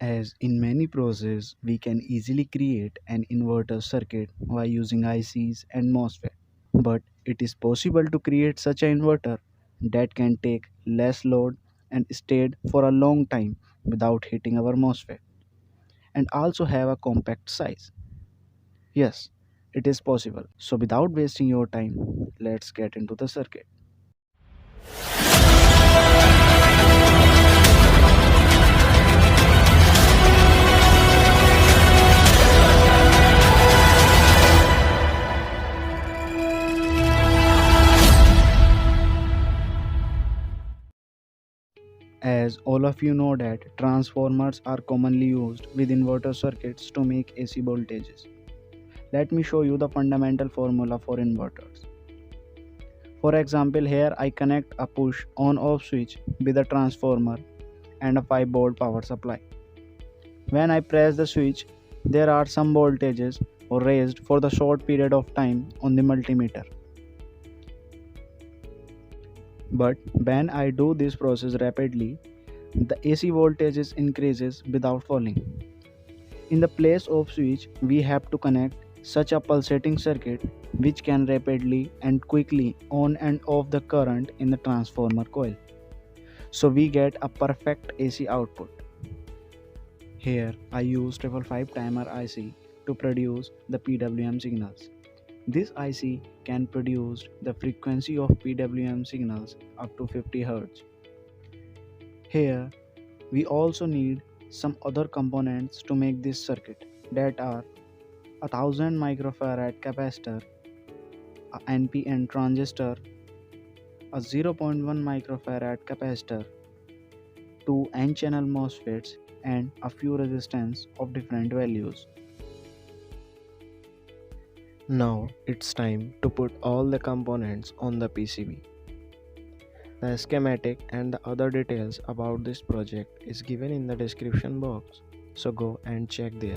As in many processes, we can easily create an inverter circuit by using ICs and MOSFET. But it is possible to create such an inverter that can take less load and stayed for a long time without hitting our MOSFET and also have a compact size. Yes, it is possible. So without wasting your time, let's get into the circuit. As all of you know that transformers are commonly used with inverter circuits to make AC voltages. Let me show you the fundamental formula for inverters. For example, here I connect a push on off switch with a transformer and a 5 volt power supply. When I press the switch, there are some voltages raised for the short period of time on the multimeter. But when I do this process rapidly, the AC voltages increases without falling. In the place of switch, we have to connect such a pulsating circuit which can rapidly and quickly on and off the current in the transformer coil. So we get a perfect AC output. Here I use 555 timer IC to produce the PWM signals. This IC can produce the frequency of PWM signals up to 50 Hz. Here we also need some other components to make this circuit that are a 1000 microfarad capacitor, a NPN transistor, a zero point 0.1 microfarad capacitor, two N-channel MOSFETs and a few resistance of different values. Now it's time to put all the components on the PCB. The schematic and the other details about this project is given in the description box, so go and check there.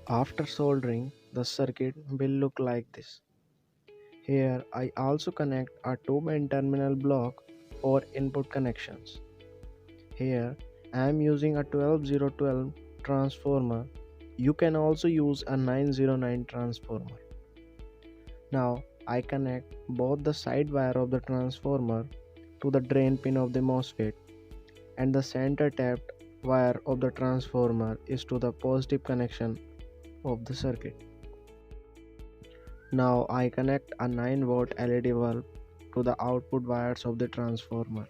After soldering, the circuit will look like this. Here I also connect a 2-pin terminal block for input connections. Here I am using a 12012 transformer. You can also use a 909 transformer. Now I connect both the side wire of the transformer to the drain pin of the MOSFET, and the center tapped wire of the transformer is to the positive connection of the circuit. Now I connect a 9-volt LED bulb to the output wires of the transformer.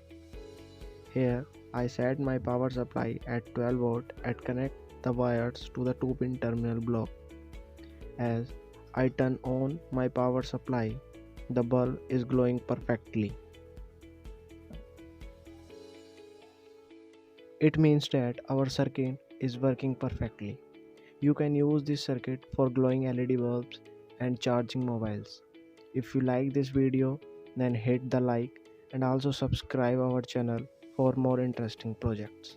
Here I set my power supply at 12 volt and connect the wires to the 2-pin terminal block. As I turn on my power supply, the bulb is glowing perfectly. It means that our circuit is working perfectly. You can use this circuit for glowing LED bulbs and charging mobiles. If you like this video, then hit the like and also subscribe our channel for more interesting projects.